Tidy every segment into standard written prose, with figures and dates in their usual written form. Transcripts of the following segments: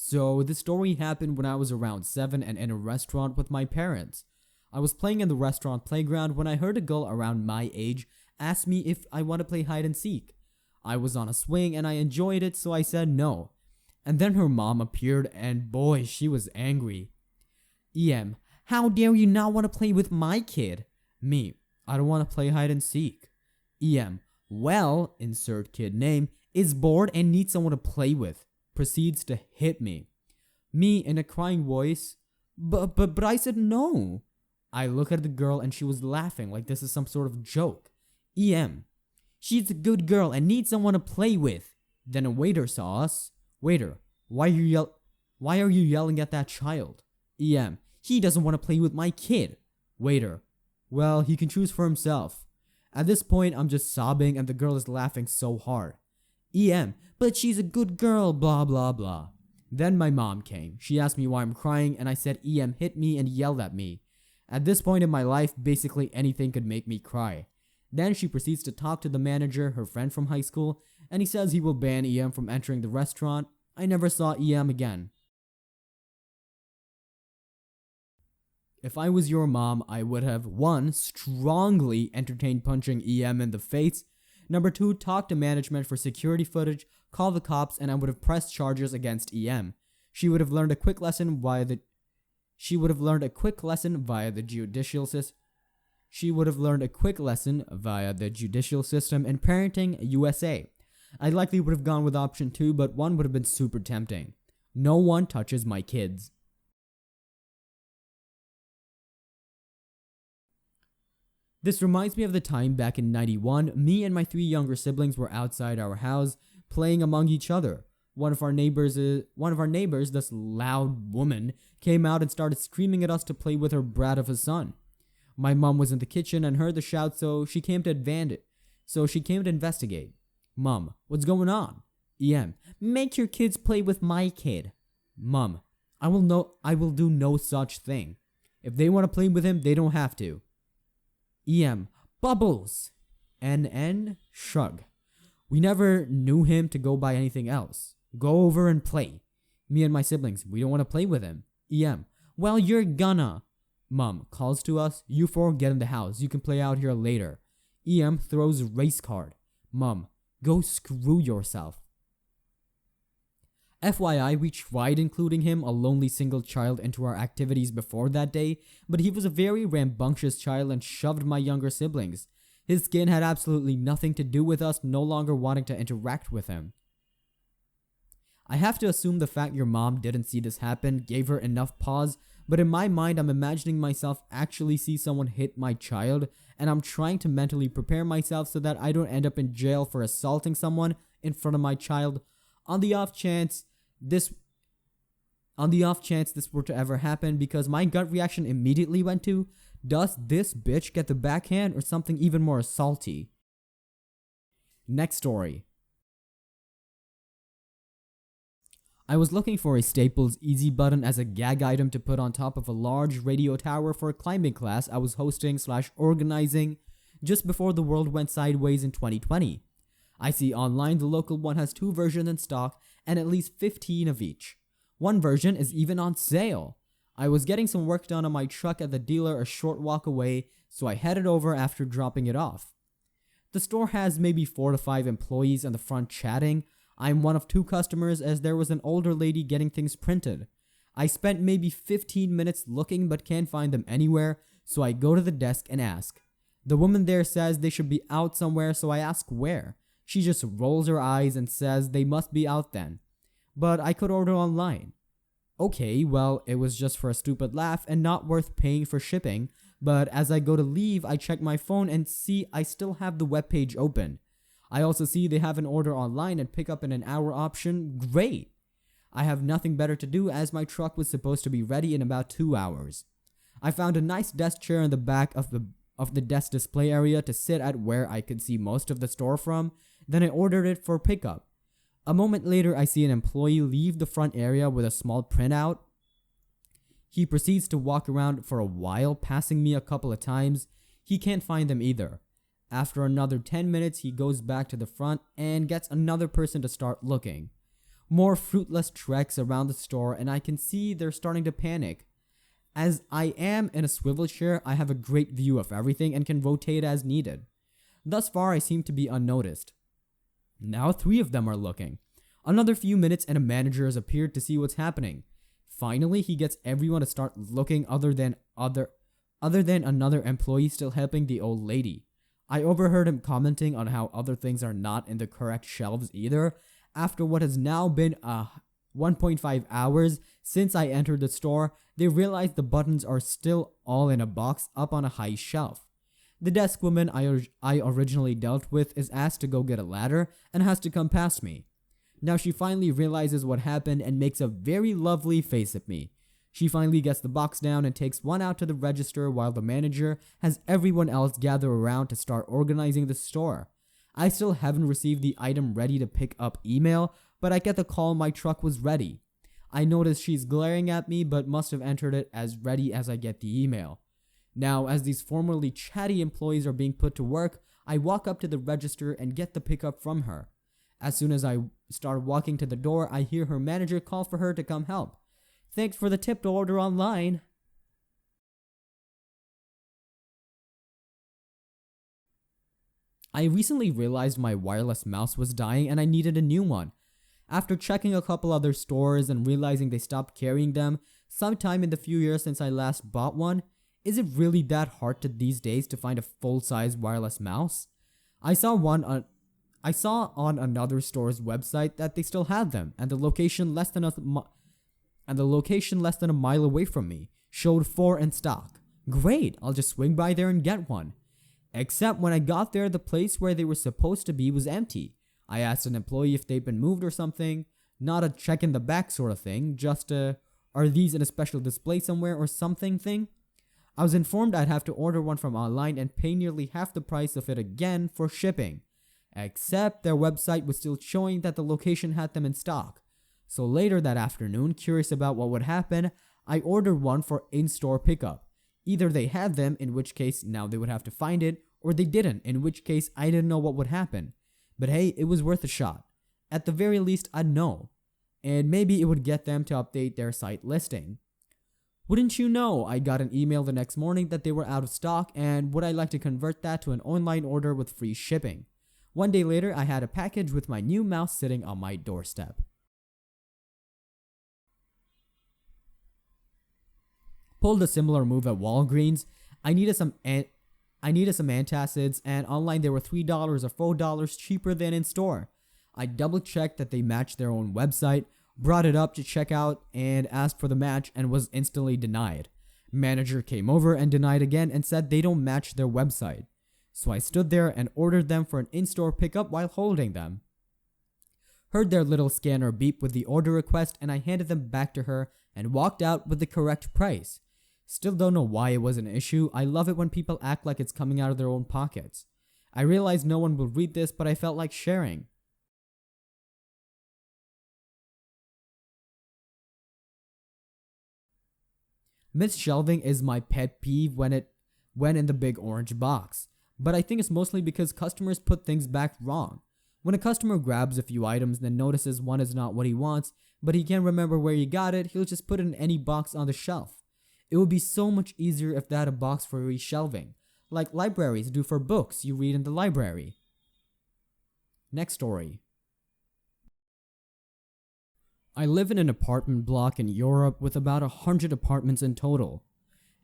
So this story happened when I was around 7 and in a restaurant with my parents. I was playing in the restaurant playground when I heard a girl around my age ask me if I want to play hide and seek. I was on a swing and I enjoyed it, so I said no. And then her mom appeared and boy, she was angry. EM, how dare you not want to play with my kid? Me, I don't want to play hide and seek. EM, well, insert kid name, is bored and needs someone to play with. Proceeds to hit me. Me in a crying voice, but I said no. I look at the girl and she was laughing like this is some sort of joke. EM, she's a good girl and needs someone to play with. Then a waiter saw us. Waiter, why are you yelling at that child? EM, he doesn't want to play with my kid. Waiter, well, he can choose for himself. At this point, I'm just sobbing and the girl is laughing so hard. EM, but she's a good girl, blah blah blah. Then my mom came. She asked me why I'm crying and I said EM hit me and yelled at me. At this point in my life, basically anything could make me cry. Then she proceeds to talk to the manager, her friend from high school, and he says he will ban EM from entering the restaurant. I never saw EM again. If I was your mom, I would have 1. Strongly entertained punching EM in the face. Number 2, talk to management for security footage, call the cops, and I would have pressed charges against EM. She would have learned a quick lesson via the judicial system in parenting USA. I likely would have gone with option 2, but 1 would have been super tempting. No one touches my kids. This reminds me of the time back in 91, me and my 3 younger siblings were outside our house playing among each other. One of our neighbors, this loud woman, came out and started screaming at us to play with her brat of a son. My mom was in the kitchen and heard the shout, so she came to investigate. Mom, what's going on? EM, make your kids play with my kid. Mom, I will do no such thing. If they want to play with him, they don't have to. EM, Bubbles. NN, shrug. We never knew him to go by anything else. Go over and play. Me and my siblings, we don't want to play with him. EM, well, you're gonna. Mom calls to us, you 4 get in the house, you can play out here later. EM throws race card. Mom, go screw yourself. FYI, we tried including him, a lonely single child, into our activities before that day, but he was a very rambunctious child and shoved my younger siblings. His skin had absolutely nothing to do with us no longer wanting to interact with him. I have to assume the fact your mom didn't see this happen gave her enough pause, but in my mind I'm imagining myself actually see someone hit my child, and I'm trying to mentally prepare myself so that I don't end up in jail for assaulting someone in front of my child. On the off chance this were to ever happen, because my gut reaction immediately went to, does this bitch get the backhand or something even more salty? Next story. I was looking for a Staples easy button as a gag item to put on top of a large radio tower for a climbing class I was hosting/organizing just before the world went sideways in 2020. I see online the local one has 2 versions in stock and at least 15 of each. One version is even on sale. I was getting some work done on my truck at the dealer a short walk away, so I headed over after dropping it off. The store has maybe 4 to 5 employees in the front chatting. I'm one of 2 customers as there was an older lady getting things printed. I spent maybe 15 minutes looking but can't find them anywhere, so I go to the desk and ask. The woman there says they should be out somewhere, so I ask where. She just rolls her eyes and says they must be out then. But I could order online. Okay, well, it was just for a stupid laugh and not worth paying for shipping, but as I go to leave, I check my phone and see I still have the webpage open. I also see they have an order online and pick up in an hour option. Great! I have nothing better to do as my truck was supposed to be ready in about 2 hours. I found a nice desk chair in the back of the desk display area to sit at where I could see most of the store from, then I ordered it for pickup. A moment later, I see an employee leave the front area with a small printout. He proceeds to walk around for a while, passing me a couple of times. He can't find them either. After another 10 minutes, he goes back to the front and gets another person to start looking. More fruitless treks around the store, and I can see they're starting to panic. As I am in a swivel chair, I have a great view of everything and can rotate as needed. Thus far, I seem to be unnoticed. Now 3 of them are looking. Another few minutes and a manager has appeared to see what's happening. Finally, he gets everyone to start looking other than another employee still helping the old lady. I overheard him commenting on how other things are not in the correct shelves either, after what has now been 1.5 hours since I entered the store. They realized the buttons are still all in a box up on a high shelf. The desk woman I originally dealt with is asked to go get a ladder and has to come past me. Now she finally realizes what happened and makes a very lovely face at me. She finally gets the box down and takes one out to the register while the manager has everyone else gather around to start organizing the store. I still haven't received the item ready to pick up email, but I get the call my truck was ready. I notice she's glaring at me but must have entered it as ready as I get the email. Now, as these formerly chatty employees are being put to work, I walk up to the register and get the pickup from her. As soon as I start walking to the door, I hear her manager call for her to come help. Thanks for the tip to order online. I recently realized my wireless mouse was dying and I needed a new one. After checking a couple other stores and realizing they stopped carrying them sometime in the few years since I last bought one, is it really that hard these days to find a full-size wireless mouse? I saw on another store's website that they still had them, and the location less than a mile away from me showed 4 in stock. Great, I'll just swing by there and get one. Except when I got there, the place where they were supposed to be was empty. I asked an employee if they'd been moved or something, not a check in the back sort of thing, just a are these in a special display somewhere or something thing. I was informed I'd have to order one from online and pay nearly half the price of it again for shipping. Except their website was still showing that the location had them in stock. So later that afternoon, curious about what would happen, I ordered one for in-store pickup. Either they had them, in which case now they would have to find it, or they didn't, in which case I didn't know what would happen. But hey, it was worth a shot. At the very least, I'd know. And maybe it would get them to update their site listing. Wouldn't you know, I got an email the next morning that they were out of stock and would I like to convert that to an online order with free shipping. One day later, I had a package with my new mouse sitting on my doorstep. Pulled a similar move at Walgreens. I needed some antacids, and online they were $3 or $4 cheaper than in store. I double checked that they matched their own website, brought it up to check out, and asked for the match and was instantly denied. Manager came over and denied again and said they don't match their website. So I stood there and ordered them for an in-store pickup while holding them. Heard their little scanner beep with the order request, and I handed them back to her and walked out with the correct price. Still don't know why it was an issue. I love it when people act like it's coming out of their own pockets. I realize no one will read this, but I felt like sharing. Misshelving is my pet peeve when in the big orange box, but I think it's mostly because customers put things back wrong. When a customer grabs a few items and then notices one is not what he wants, but he can't remember where he got it, he'll just put it in any box on the shelf. It would be so much easier if they had a box for reshelving, like libraries do for books you read in the library. Next story. I live in an apartment block in Europe with about 100 apartments in total.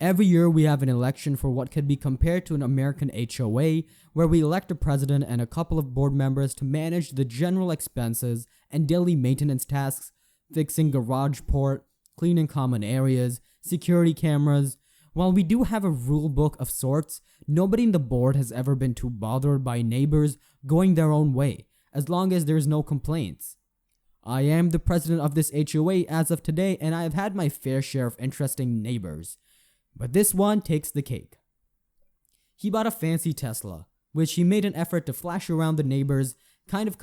Every year we have an election for what could be compared to an American HOA, where we elect a president and a couple of board members to manage the general expenses and daily maintenance tasks, fixing garage port, cleaning common areas, security cameras. While we do have a rule book of sorts, nobody in the board has ever been too bothered by neighbors going their own way, as long as there's no complaints. I am the president of this HOA as of today, and I have had my fair share of interesting neighbors. But this one takes the cake. He bought a fancy Tesla, which he made an effort to flash around the neighbors, kind of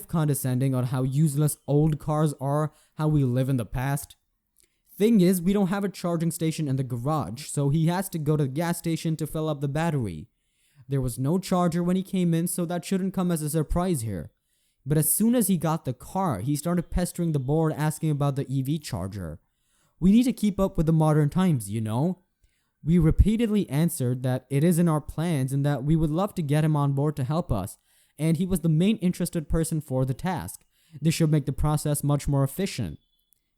condescending on how useless old cars are, how we live in the past. Thing is, we don't have a charging station in the garage, so he has to go to the gas station to fill up the battery. There was no charger when he came in, so that shouldn't come as a surprise here. But as soon as he got the car, he started pestering the board asking about the EV charger. We need to keep up with the modern times, you know? We repeatedly answered that it is in our plans and that we would love to get him on board to help us, and he was the main interested person for the task. This should make the process much more efficient.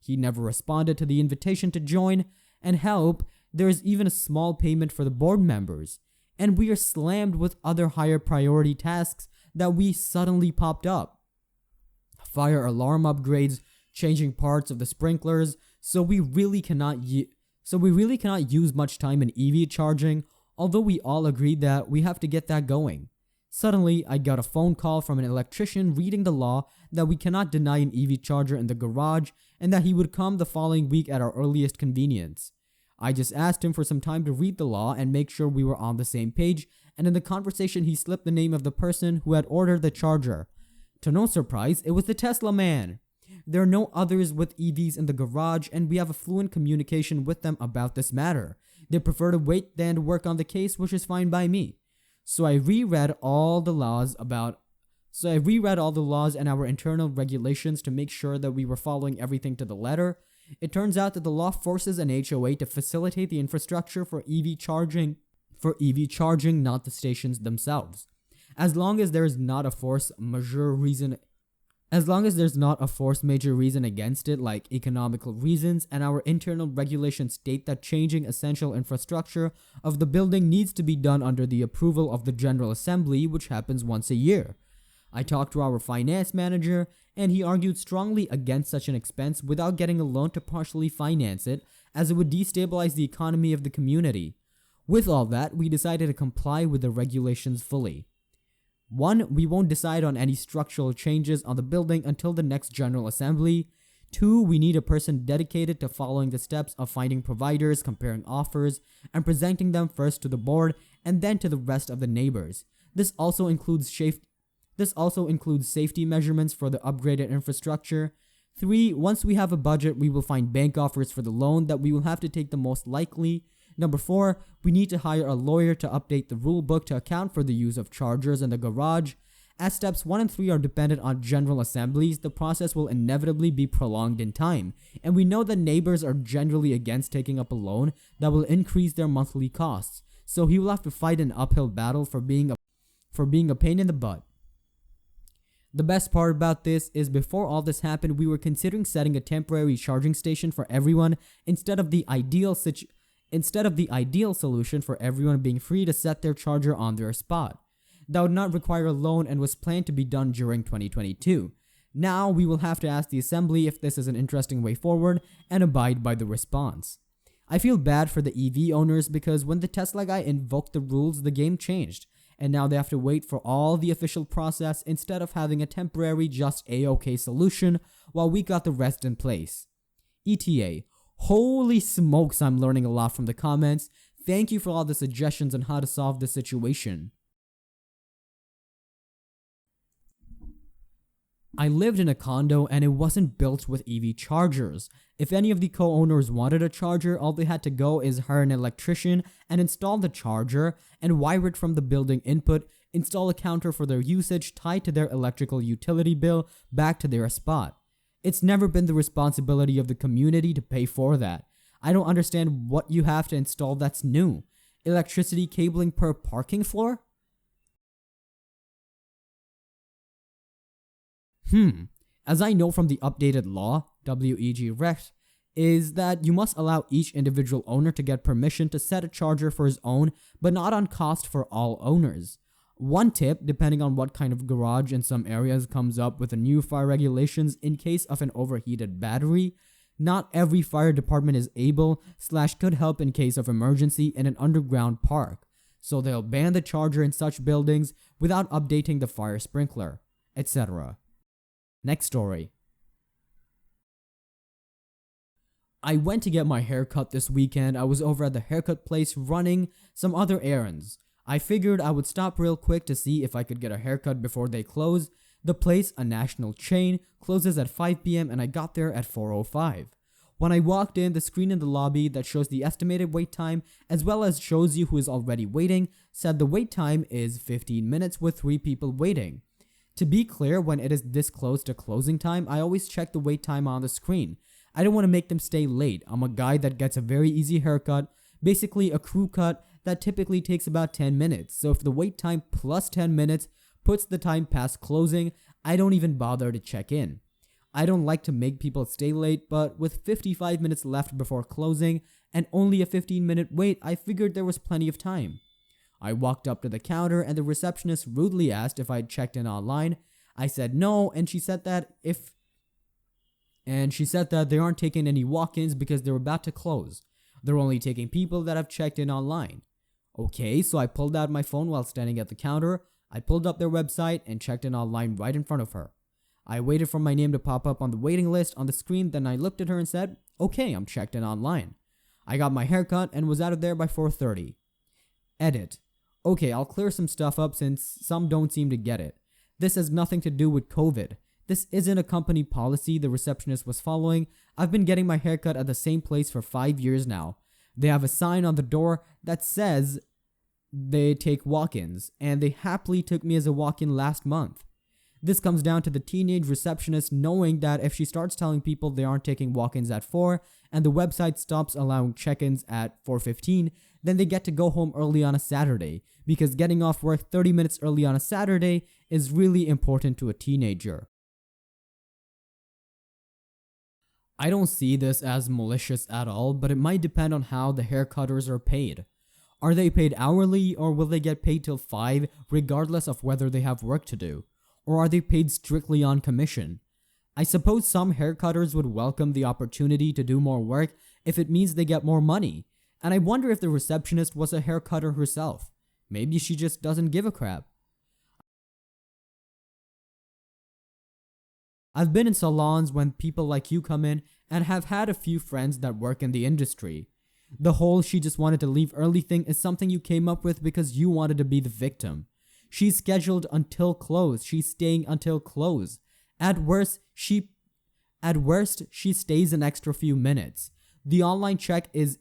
He never responded to the invitation to join and help. There is even a small payment for the board members, and we are slammed with other higher priority tasks that we suddenly popped up. Fire alarm upgrades, changing parts of the sprinklers, so we really cannot use much time in EV charging, although we all agreed that we have to get that going. Suddenly, I got a phone call from an electrician reading the law that we cannot deny an EV charger in the garage and that he would come the following week at our earliest convenience. I just asked him for some time to read the law and make sure we were on the same page, and in the conversation he slipped the name of the person who had ordered the charger. To no surprise, it was the Tesla man. There are no others with EVs in the garage, and we have a fluent communication with them about this matter. They prefer to wait than to work on the case, which is fine by me. So I reread all the laws and our internal regulations to make sure that we were following everything to the letter. It turns out that the law forces an HOA to facilitate the infrastructure for EV charging, not the stations themselves. As long as there is not a force majeure reason against it, like economical reasons, and our internal regulations state that changing essential infrastructure of the building needs to be done under the approval of the General Assembly, which happens once a year. I talked to our finance manager, and he argued strongly against such an expense without getting a loan to partially finance it, as it would destabilize the economy of the community. With all that, we decided to comply with the regulations fully. 1. We won't decide on any structural changes on the building until the next General Assembly. 2. We need a person dedicated to following the steps of finding providers, comparing offers, and presenting them first to the board and then to the rest of the neighbors. This also includes safety measurements for the upgraded infrastructure. 3. Once we have a budget, we will find bank offers for the loan that we will have to take the most likely. Number 4, we need to hire a lawyer to update the rule book to account for the use of chargers in the garage. As steps 1 and 3 are dependent on general assemblies, the process will inevitably be prolonged in time, and we know that neighbors are generally against taking up a loan that will increase their monthly costs, so he will have to fight an uphill battle for being a pain in the butt. The best part about this is before all this happened, we were considering setting a temporary charging station for everyone instead of the ideal solution for everyone being free to set their charger on their spot. That would not require a loan and was planned to be done during 2022. Now we will have to ask the assembly if this is an interesting way forward and abide by the response. I feel bad for the EV owners because when the Tesla guy invoked the rules, the game changed, and now they have to wait for all the official process instead of having a temporary just A-OK solution while we got the rest in place. ETA. Holy smokes, I'm learning a lot from the comments. Thank you for all the suggestions on how to solve this situation. I lived in a condo and it wasn't built with EV chargers. If any of the co-owners wanted a charger, all they had to go is hire an electrician and install the charger and wire it from the building input, install a counter for their usage tied to their electrical utility bill back to their spot. It's never been the responsibility of the community to pay for that. I don't understand what you have to install that's new. Electricity cabling per parking floor? As I know from the updated law, WEG Rect, is that you must allow each individual owner to get permission to set a charger for his own, but not on cost for all owners. One tip, depending on what kind of garage in some areas comes up with the new fire regulations in case of an overheated battery, not every fire department is able/could help in case of emergency in an underground park, so they'll ban the charger in such buildings without updating the fire sprinkler, etc. Next story. I went to get my hair cut this weekend. I was over at the haircut place running some other errands. I figured I would stop real quick to see if I could get a haircut before they close. The place, a national chain, closes at 5 p.m. and I got there at 4:05. When I walked in, the screen in the lobby that shows the estimated wait time as well as shows you who is already waiting said the wait time is 15 minutes with 3 people waiting. To be clear, when it is this close to closing time, I always check the wait time on the screen. I don't want to make them stay late. I'm a guy that gets a very easy haircut, basically a crew cut that typically takes about 10 minutes. So if the wait time plus 10 minutes puts the time past closing, I don't even bother to check in. I don't like to make people stay late, but with 55 minutes left before closing and only a 15-minute wait, I figured there was plenty of time. I walked up to the counter and the receptionist rudely asked if I'd checked in online. I said no, and she said that they aren't taking any walk-ins because they're about to close. They're only taking people that have checked in online. Okay, so I pulled out my phone while standing at the counter. I pulled up their website and checked in online right in front of her. I waited for my name to pop up on the waiting list on the screen, then I looked at her and said, okay, I'm checked in online. I got my haircut and was out of there by 4:30. Edit. Okay, I'll clear some stuff up since some don't seem to get it. This has nothing to do with COVID. This isn't a company policy the receptionist was following. I've been getting my haircut at the same place for 5 years now. They have a sign on the door that says they take walk-ins, and they happily took me as a walk-in last month. This comes down to the teenage receptionist knowing that if she starts telling people they aren't taking walk-ins at 4 and the website stops allowing check-ins at 4:15, then they get to go home early on a Saturday, because getting off work 30 minutes early on a Saturday is really important to a teenager. I don't see this as malicious at all, but it might depend on how the haircutters are paid. Are they paid hourly, or will they get paid till 5 regardless of whether they have work to do? Or are they paid strictly on commission? I suppose some haircutters would welcome the opportunity to do more work if it means they get more money. And I wonder if the receptionist was a haircutter herself. Maybe she just doesn't give a crap. I've been in salons when people like you come in and have had a few friends that work in the industry. The whole she just wanted to leave early thing is something you came up with because you wanted to be the victim. She's scheduled until close. She's staying until close. At worst, she stays an extra few minutes. The online check-in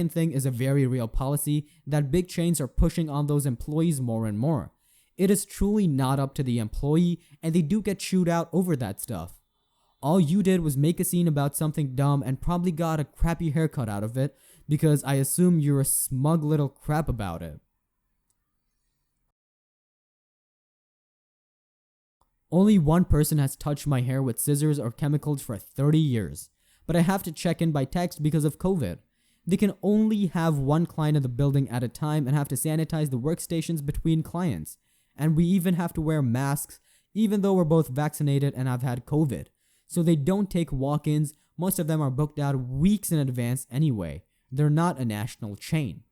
thing is a very real policy that big chains are pushing on those employees more and more. It is truly not up to the employee, and they do get chewed out over that stuff. All you did was make a scene about something dumb and probably got a crappy haircut out of it, because I assume you're a smug little crap about it. Only one person has touched my hair with scissors or chemicals for 30 years, but I have to check in by text because of COVID. They can only have one client in the building at a time and have to sanitize the workstations between clients. And we even have to wear masks, even though we're both vaccinated and I've had COVID. So they don't take walk-ins. Most of them are booked out weeks in advance anyway. They're not a national chain.